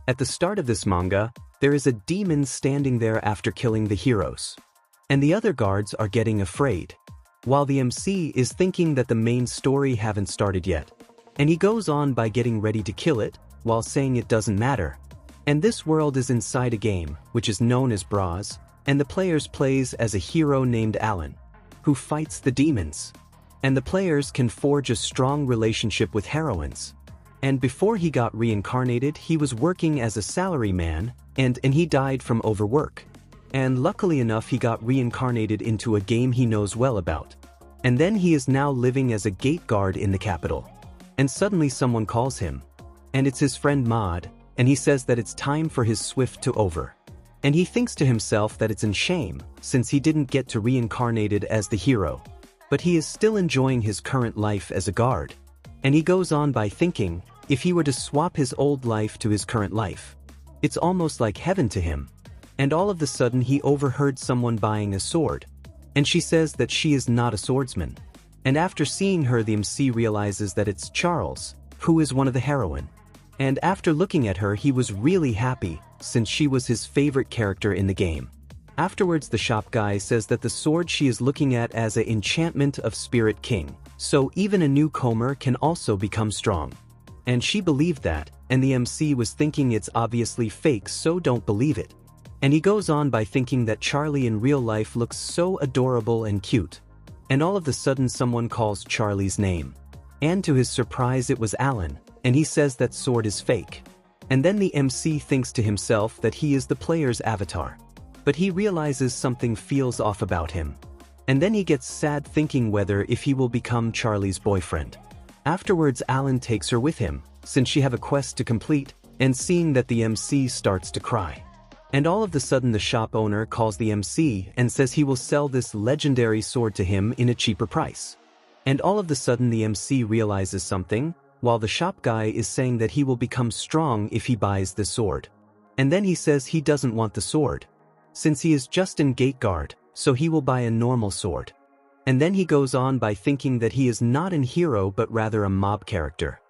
At the start of this manga, there is a demon standing there after killing the heroes. And the other guards are getting afraid, while the MC is thinking that the main story haven't started yet. And he goes on by getting ready to kill it, while saying it doesn't matter. And this world is inside a game, which is known as Braz, and the players plays as a hero named Alan, who fights the demons. And the players can forge a strong relationship with heroines. And before he got reincarnated, he was working as a salaryman, and he died from overwork. And luckily enough, he got reincarnated into a game he knows well about. And then he is now living as a gate guard in the capital. And suddenly someone calls him. And it's his friend Maud, and he says that it's time for his swift to over. And he thinks to himself that it's in shame, since he didn't get to reincarnated as the hero. But he is still enjoying his current life as a guard. And he goes on by thinking, if he were to swap his old life to his current life, it's almost like heaven to him. And all of a sudden he overheard someone buying a sword. And she says that she is not a swordsman. And after seeing her, the MC realizes that it's Charles, who is one of the heroine. And after looking at her, he was really happy, since she was his favorite character in the game. Afterwards, the shop guy says that the sword she is looking at as an enchantment of Spirit King, so even a newcomer can also become strong. And she believed that, and the MC was thinking it's obviously fake, so don't believe it. And he goes on by thinking that Charlie in real life looks so adorable and cute. And all of a sudden someone calls Charlie's name. And to his surprise it was Alan, and he says that sword is fake. And then the MC thinks to himself that he is the player's avatar. But he realizes something feels off about him. And then he gets sad thinking whether if he will become Charlie's boyfriend. Afterwards Alan takes her with him, since she have a quest to complete, and seeing that the MC starts to cry. And all of a sudden the shop owner calls the MC and says he will sell this legendary sword to him in a cheaper price. And all of a sudden the MC realizes something, while the shop guy is saying that he will become strong if he buys the sword. And then he says he doesn't want the sword, since he is just in gate guard, so he will buy a normal sword. And then he goes on by thinking that he is not an hero but rather a mob character.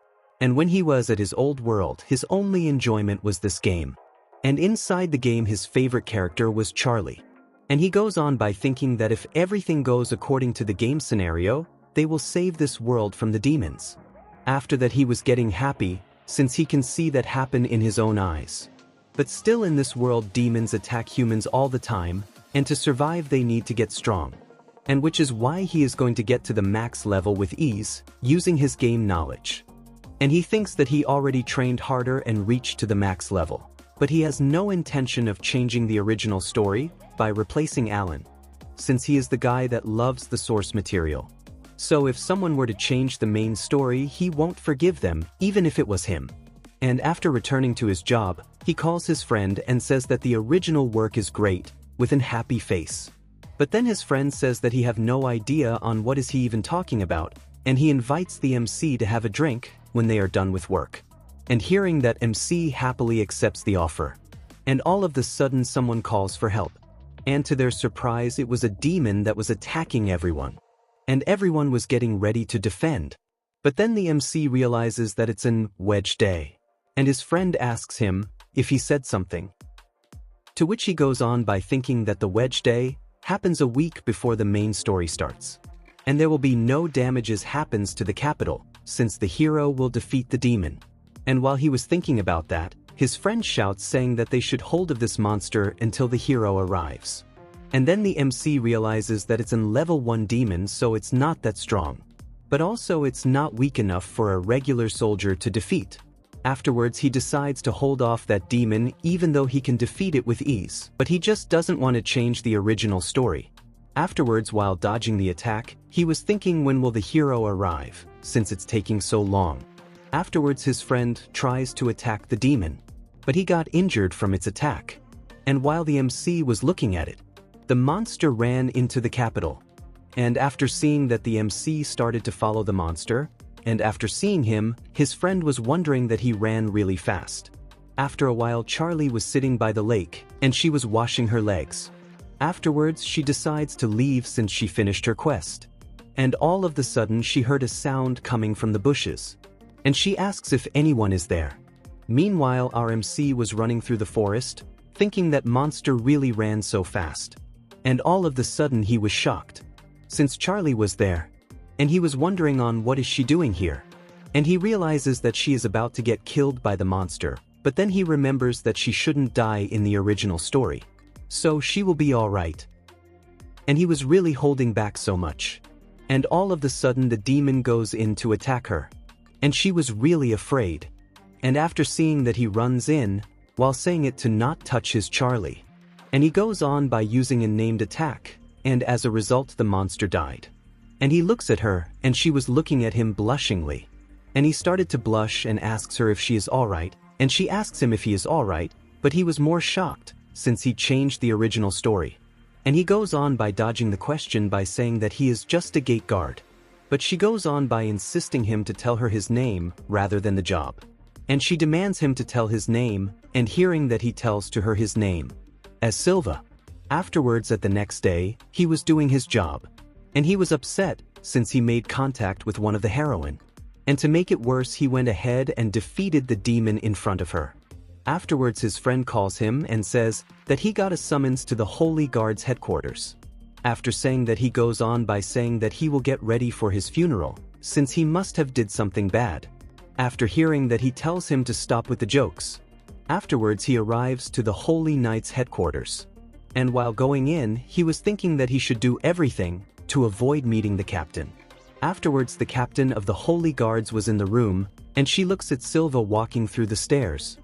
And when he was at his old world, his only enjoyment was this game. And inside the game his favorite character was Charlie. And he goes on by thinking that if everything goes according to the game scenario, they will save this world from the demons. After that he was getting happy, since he can see that happen in his own eyes. But still in this world demons attack humans all the time, and to survive they need to get strong. And which is why he is going to get to the max level with ease, using his game knowledge. And he thinks that he already trained harder and reached to the max level. But he has no intention of changing the original story by replacing Alan, since he is the guy that loves the source material. So if someone were to change the main story, he won't forgive them, even if it was him. And after returning to his job, he calls his friend and says that the original work is great, with an happy face. But then his friend says that he have no idea on what is he even talking about, and he invites the MC to have a drink when they are done with work. And hearing that, MC happily accepts the offer. And all of a sudden someone calls for help. And to their surprise it was a demon that was attacking everyone. And everyone was getting ready to defend. But then the MC realizes that it's an wedge day. And his friend asks him if he said something. To which he goes on by thinking that the wedge day happens a week before the main story starts. And there will be no damages happens to the capital, since the hero will defeat the demon. And while he was thinking about that, his friend shouts saying that they should hold of this monster until the hero arrives. And then the MC realizes that it's an level 1 demon, so it's not that strong. But also it's not weak enough for a regular soldier to defeat. Afterwards he decides to hold off that demon even though he can defeat it with ease, but he just doesn't want to change the original story. Afterwards, while dodging the attack, he was thinking when will the hero arrive, since it's taking so long. Afterwards his friend tries to attack the demon, but he got injured from its attack. And while the MC was looking at it, the monster ran into the capital. And after seeing that, the MC started to follow the monster, and after seeing him, his friend was wondering that he ran really fast. After a while Charlie was sitting by the lake, and she was washing her legs. Afterwards she decides to leave since she finished her quest. And all of a sudden she heard a sound coming from the bushes. And she asks if anyone is there. Meanwhile, our MC was running through the forest, thinking that monster really ran so fast. And all of the sudden he was shocked. Since Charlie was there. And he was wondering on what is she doing here. And he realizes that she is about to get killed by the monster, but then he remembers that she shouldn't die in the original story. So she will be alright. And he was really holding back so much. And all of the sudden the demon goes in to attack her. And she was really afraid. And after seeing that he runs in, while saying it to not touch his Charlie. And he goes on by using a named attack, and as a result the monster died. And he looks at her, and she was looking at him blushingly. And he started to blush and asks her if she is alright, and she asks him if he is alright, but he was more shocked, since he changed the original story. And he goes on by dodging the question by saying that he is just a gate guard. But she goes on by insisting him to tell her his name rather than the job. And she demands him to tell his name, and hearing that he tells to her his name as Silva. Afterwards at the next day, he was doing his job. And he was upset, since he made contact with one of the heroine. And to make it worse, he went ahead and defeated the demon in front of her. Afterwards his friend calls him and says that he got a summons to the Holy Guard's headquarters. After saying that, he goes on by saying that he will get ready for his funeral, since he must have did something bad. After hearing that, he tells him to stop with the jokes. Afterwards he arrives to the Holy Knight's headquarters. And while going in, he was thinking that he should do everything to avoid meeting the captain. Afterwards the captain of the Holy Guards was in the room, and she looks at Silva walking through the stairs.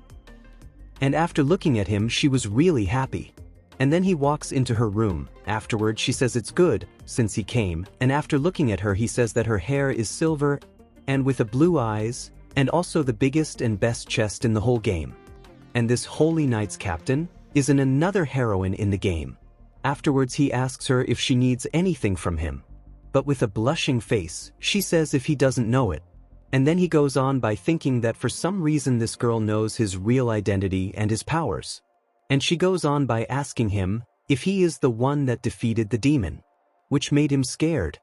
And after looking at him, she was really happy. And then he walks into her room. Afterwards she says it's good, since he came, and after looking at her he says that her hair is silver, and with a blue eyes, and also the biggest and best chest in the whole game. And this Holy Knight's captain is another heroine in the game. Afterwards he asks her if she needs anything from him. But with a blushing face, she says if he doesn't know it. And then he goes on by thinking that for some reason this girl knows his real identity and his powers. And she goes on by asking him if he is the one that defeated the demon, which made him scared.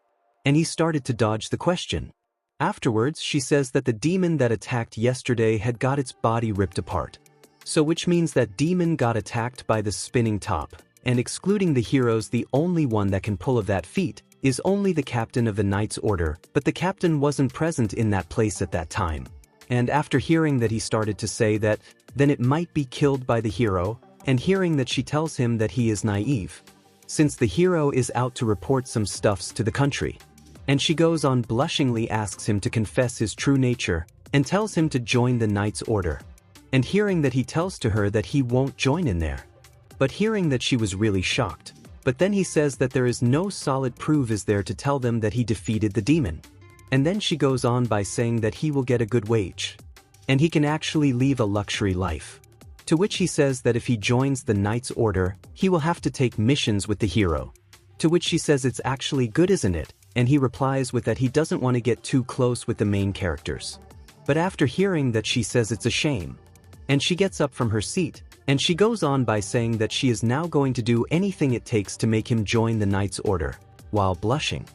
And he started to dodge the question. Afterwards she says that the demon that attacked yesterday had got its body ripped apart. So which means that demon got attacked by the spinning top, and excluding the heroes, the only one that can pull of that feat is only the captain of the Knight's Order, but the captain wasn't present in that place at that time. And after hearing that, he started to say that then it might be killed by the hero, and hearing that she tells him that he is naive, since the hero is out to report some stuffs to the country. And she goes on blushingly asks him to confess his true nature, and tells him to join the Knight's Order. And hearing that, he tells to her that he won't join in there. But hearing that, she was really shocked. But then he says that there is no solid proof is there to tell them that he defeated the demon. And then she goes on by saying that he will get a good wage. And he can actually live a luxury life. To which he says that if he joins the Knight's Order, he will have to take missions with the hero. To which she says it's actually good, isn't it? And he replies with that he doesn't want to get too close with the main characters. But after hearing that, she says it's a shame. And she gets up from her seat, and she goes on by saying that she is now going to do anything it takes to make him join the Knight's Order, while blushing.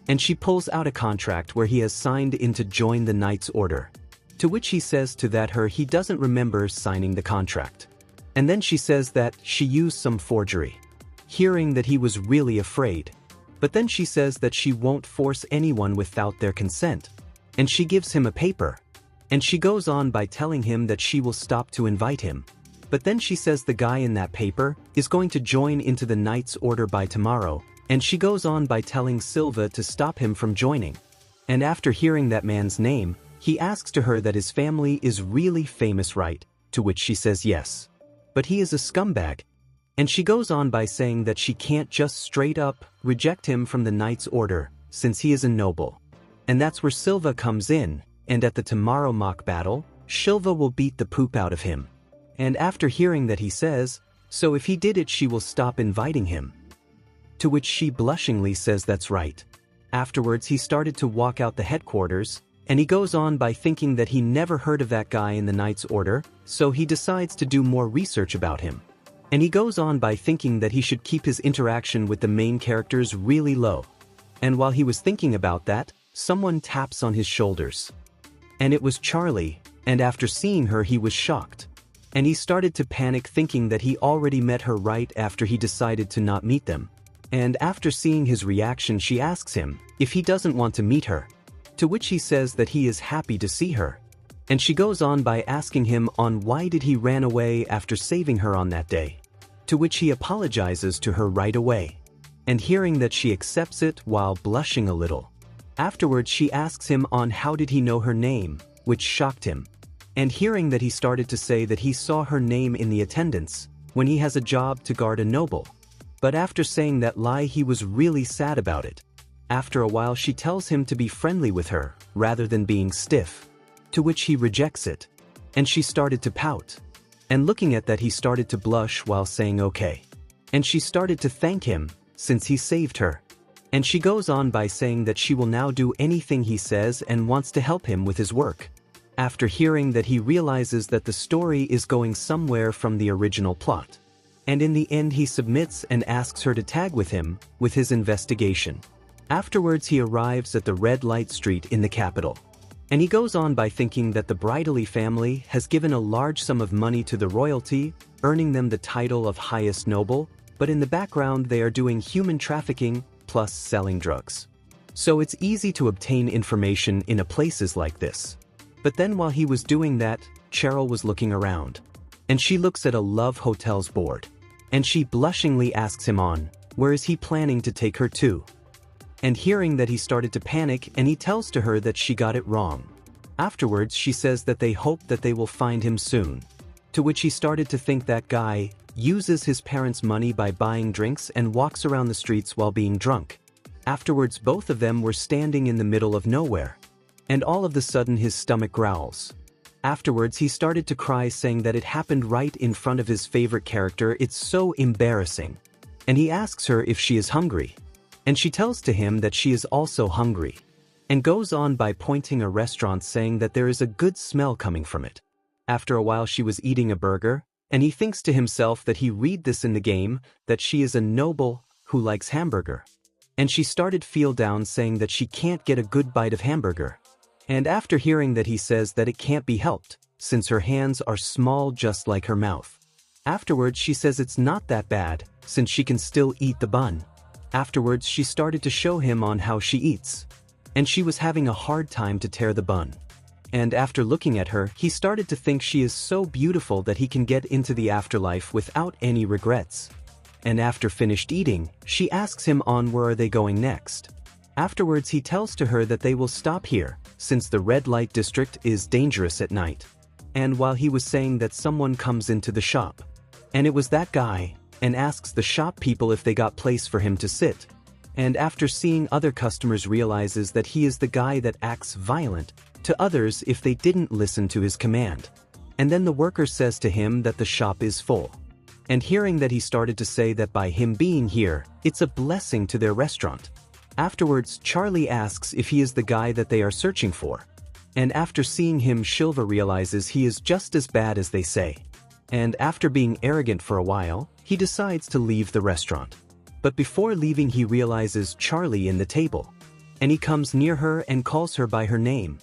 And she pulls out a contract where he has signed in to join the Knight's Order. To which he says to that her he doesn't remember signing the contract. And then she says that she used some forgery. Hearing that, he was really afraid. But then she says that she won't force anyone without their consent. And she gives him a paper. And she goes on by telling him that she will stop to invite him. But then she says the guy in that paper is going to join into the Knight's Order by tomorrow, and she goes on by telling Silva to stop him from joining. And after hearing that man's name, he asks to her that his family is really famous, right? To which she says yes. But he is a scumbag. And she goes on by saying that she can't just straight up reject him from the Knight's Order, since he is a noble. And that's where Silva comes in. And at the tomorrow mock battle, Silva will beat the poop out of him. And after hearing that, he says, so if he did it, she will stop inviting him. To which she blushingly says that's right. Afterwards he started to walk out the headquarters, and he goes on by thinking that he never heard of that guy in the Knight's Order, so he decides to do more research about him. And he goes on by thinking that he should keep his interaction with the main characters really low. And while he was thinking about that, someone taps on his shoulders. And it was Charlie, And after seeing her he was shocked. And he started to panic thinking that he already met her right after he decided to not meet them. And after seeing his reaction she asks him if he doesn't want to meet her. To which he says that he is happy to see her. And she goes on by asking him on why did he ran away after saving her on that day. To which he apologizes to her right away. And hearing that she accepts it while blushing a little. Afterwards she asks him on how did he know her name, which shocked him. And hearing that he started to say that he saw her name in the attendance, when he has a job to guard a noble. But after saying that lie he was really sad about it. After a while she tells him to be friendly with her, rather than being stiff. To which he rejects it. And she started to pout. And looking at that he started to blush while saying okay. And she started to thank him, since he saved her. And she goes on by saying that she will now do anything he says and wants to help him with his work. After hearing that he realizes that the story is going somewhere from the original plot. And in the end he submits and asks her to tag with him, with his investigation. Afterwards he arrives at the red light street in the capital. And he goes on by thinking that the Bridley family has given a large sum of money to the royalty, earning them the title of highest noble, but in the background they are doing human trafficking, plus selling drugs. So it's easy to obtain information in places like this. But then while he was doing that, Cheryl was looking around. And she looks at a Love Hotel's board. And she blushingly asks him on, where is he planning to take her to? And hearing that he started to panic and he tells to her that she got it wrong. Afterwards she says that they hope that they will find him soon. To which he started to think that guy uses his parents' money by buying drinks and walks around the streets while being drunk. Afterwards both of them were standing in the middle of nowhere. And all of a sudden his stomach growls. Afterwards he started to cry saying that it happened right in front of his favorite character, it's so embarrassing. And he asks her if she is hungry. And she tells to him that she is also hungry. And goes on by pointing a restaurant saying that there is a good smell coming from it. After a while she was eating a burger, and he thinks to himself that he read this in the game, that she is a noble who likes hamburger. And she started feel down saying that she can't get a good bite of hamburger. And after hearing that he says that it can't be helped, since her hands are small just like her mouth. Afterwards she says it's not that bad, since she can still eat the bun. Afterwards she started to show him on how she eats. And she was having a hard time to tear the bun. And after looking at her, he started to think she is so beautiful that he can get into the afterlife without any regrets. And after finished eating, she asks him on where are they going next. Afterwards he tells to her that they will stop here, since the red light district is dangerous at night. And while he was saying that someone comes into the shop. And it was that guy, and asks the shop people if they got place for him to sit. And after seeing other customers realizes that he is the guy that acts violent to others if they didn't listen to his command. And then the worker says to him that the shop is full. And hearing that he started to say that by him being here, it's a blessing to their restaurant. Afterwards Charlie asks if he is the guy that they are searching for. And after seeing him Shilva realizes he is just as bad as they say. And after being arrogant for a while, he decides to leave the restaurant. But before leaving he realizes Charlie in the table. And he comes near her and calls her by her name.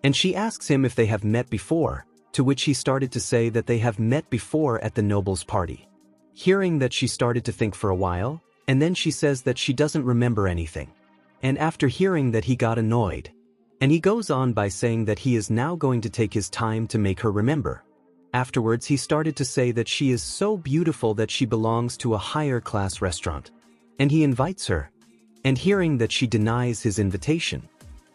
And she asks him if they have met before, to which he started to say that they have met before at the noble's party. Hearing that she started to think for a while, and then she says that she doesn't remember anything. And after hearing that he got annoyed. And he goes on by saying that he is now going to take his time to make her remember. Afterwards he started to say that she is so beautiful that she belongs to a higher class restaurant. And he invites her. And hearing that she denies his invitation.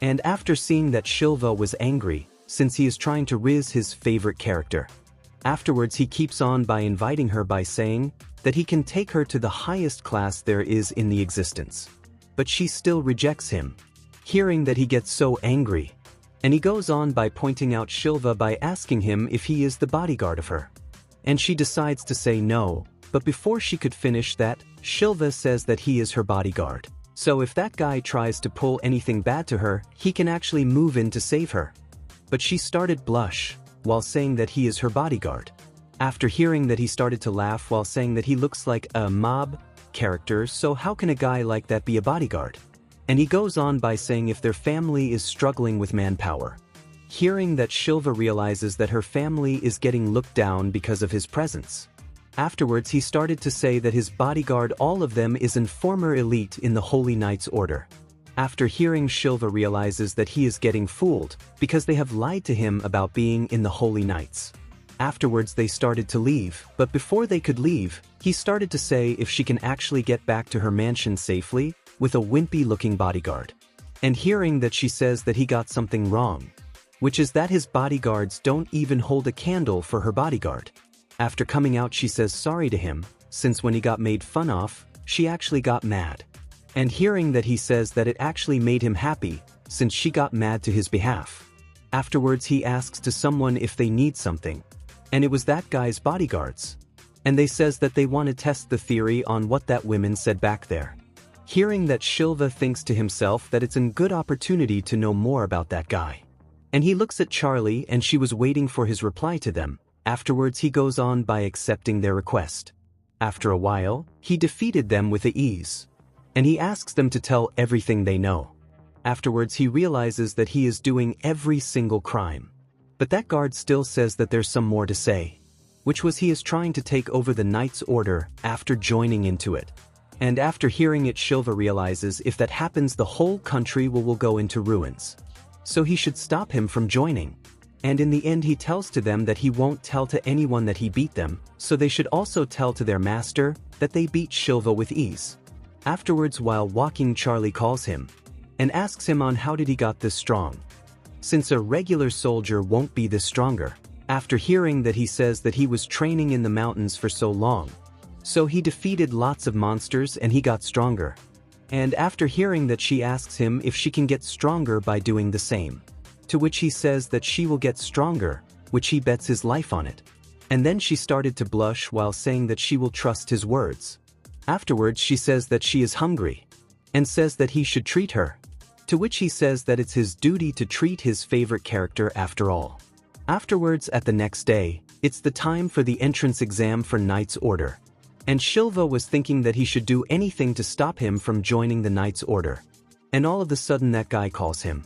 And after seeing that Shilva was angry, since he is trying to riz his favorite character. Afterwards he keeps on by inviting her by saying that he can take her to the highest class there is in the existence. But she still rejects him. Hearing that he gets so angry. And he goes on by pointing out Shilva by asking him if he is the bodyguard of her. And she decides to say no, but before she could finish that, Shilva says that he is her bodyguard. So if that guy tries to pull anything bad to her, he can actually move in to save her. But she started blush, while saying that he is her bodyguard. After hearing that he started to laugh while saying that he looks like a mob character, so how can a guy like that be a bodyguard? And he goes on by saying if their family is struggling with manpower. hearing that Shilva realizes that her family is getting looked down because of his presence. Afterwards he started to say that his bodyguard, all of them, is in former elite in the Holy Knights Order. After hearing, Shilva realizes that he is getting fooled because they have lied to him about being in the Holy Knights. Afterwards they started to leave, but before they could leave, he started to say if she can actually get back to her mansion safely with a wimpy-looking bodyguard. And hearing that, she says that he got something wrong, which is that his bodyguards don't even hold a candle for her bodyguard. After coming out, she says sorry to him, since when he got made fun of, she actually got mad. And hearing that, he says that it actually made him happy, since she got mad to his behalf. Afterwards he asks to someone if they need something, and it was that guy's bodyguards. And they says that they want to test the theory on what that woman said back there. Hearing that, Shilva thinks to himself that it's a good opportunity to know more about that guy. And he looks at Charlie, and she was waiting for his reply to them. Afterwards he goes on by accepting their request. After a while, he defeated them with ease. And he asks them to tell everything they know. Afterwards he realizes that he is doing every single crime. But that guard still says that there's some more to say, which was he is trying to take over the Knights Order after joining into it. And after hearing it, Shilva realizes if that happens, the whole country will go into ruins. So he should stop him from joining. And in the end he tells to them that he won't tell to anyone that he beat them, so they should also tell to their master that they beat Shilva with ease. Afterwards, while walking, Charlie calls him and asks him on how did he got this strong, since a regular soldier won't be this stronger. After hearing that, he says that he was training in the mountains for so long, so he defeated lots of monsters and he got stronger. And after hearing that, she asks him if she can get stronger by doing the same, to which he says that she will get stronger, which he bets his life on it. And then she started to blush while saying that she will trust his words. Afterwards she says that she is hungry, and says that he should treat her, to which he says that it's his duty to treat his favorite character after all. Afterwards, at the next day, it's the time for the entrance exam for Knights Order. And Shilva was thinking that he should do anything to stop him from joining the Knights Order. And all of a sudden that guy calls him.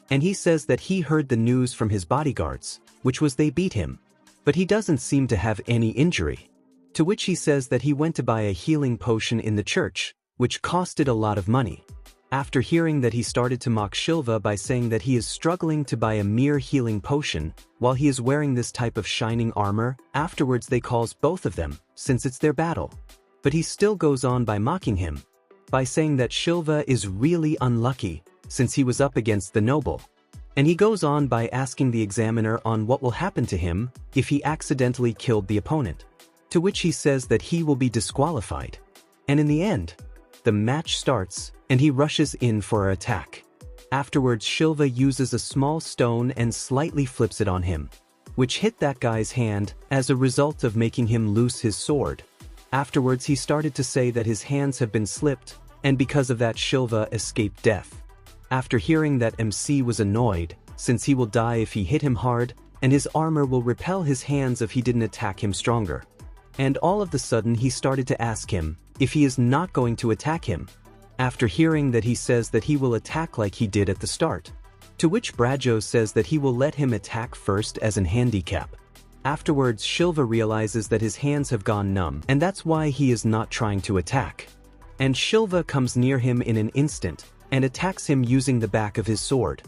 And he says that he heard the news from his bodyguards, which was they beat him. But he doesn't seem to have any injury. To which he says that he went to buy a healing potion in the church, which costed a lot of money. After hearing that, he started to mock Shilva by saying that he is struggling to buy a mere healing potion while he is wearing this type of shining armor. Afterwards they calls both of them, since it's their battle. But he still goes on by mocking him, by saying that Shilva is really unlucky, since he was up against the noble. And he goes on by asking the examiner on what will happen to him if he accidentally killed the opponent. To which he says that he will be disqualified. And in the end, the match starts, and he rushes in for an attack. Afterwards Shilva uses a small stone and slightly flips it on him, which hit that guy's hand as a result of making him lose his sword. Afterwards he started to say that his hands have been slipped, and because of that Shilva escaped death. After hearing that, MC was annoyed, since he will die if he hit him hard, and his armor will repel his hands if he didn't attack him stronger. And all of a sudden he started to ask him if he is not going to attack him. After hearing that, he says that he will attack like he did at the start. To which Brajo says that he will let him attack first as an handicap. Afterwards Shilva realizes that his hands have gone numb, and that's why he is not trying to attack. And Shilva comes near him in an instant, and attacks him using the back of his sword.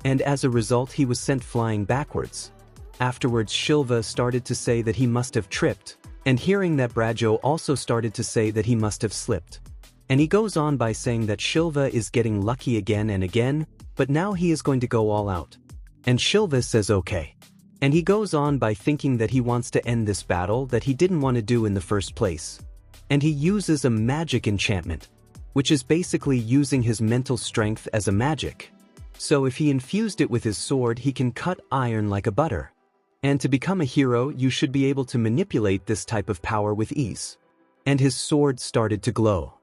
And as a result he was sent flying backwards. Afterwards Shilva started to say that he must have tripped, and hearing that, Brajo also started to say that he must have slipped. And he goes on by saying that Shilva is getting lucky again and again, but now he is going to go all out. And Shilva says okay. And he goes on by thinking that he wants to end this battle that he didn't want to do in the first place. And he uses a magic enchantment, which is basically using his mental strength as a magic. So if he infused it with his sword, he can cut iron like a butter. And to become a hero, you should be able to manipulate this type of power with ease. And his sword started to glow.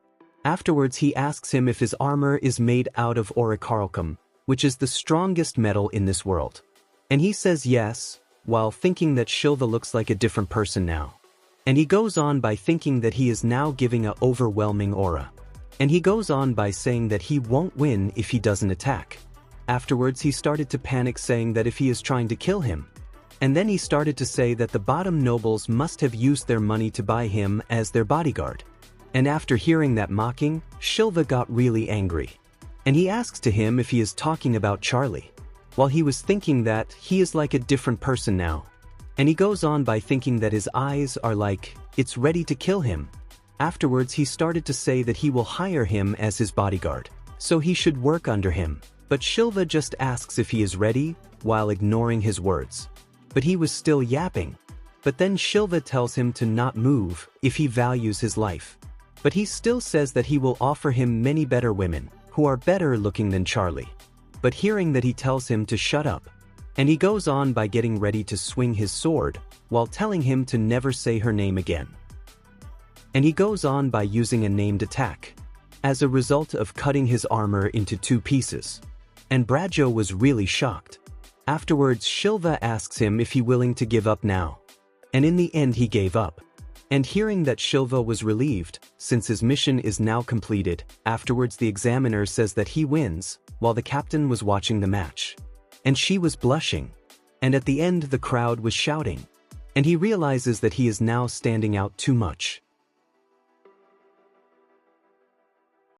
Afterwards he asks him if his armor is made out of orichalcum, which is the strongest metal in this world. And he says yes, while thinking that Shilva looks like a different person now. And he goes on by thinking that he is now giving an overwhelming aura. And he goes on by saying that he won't win if he doesn't attack. Afterwards he started to panic, saying that if he is trying to kill him. And then he started to say that the bottom nobles must have used their money to buy him as their bodyguard. And after hearing that mocking, Shilva got really angry. And he asks to him if he is talking about Charlie, while he was thinking that he is like a different person now. And he goes on by thinking that his eyes are like, it's ready to kill him. Afterwards he started to say that he will hire him as his bodyguard, so he should work under him. But Shilva just asks if he is ready, while ignoring his words. But he was still yapping. But then Shilva tells him to not move if he values his life. But he still says that he will offer him many better women, who are better looking than Charlie. But hearing that, he tells him to shut up. And he goes on by getting ready to swing his sword, while telling him to never say her name again. And he goes on by using a named attack, as a result of cutting his armor into 2 pieces. And Brajo was really shocked. Afterwards Shilva asks him if he willing to give up now. And in the end he gave up. And hearing that, Shilva was relieved, since his mission is now completed. Afterwards the examiner says that he wins, while the captain was watching the match. And she was blushing. And at the end the crowd was shouting. And he realizes that he is now standing out too much.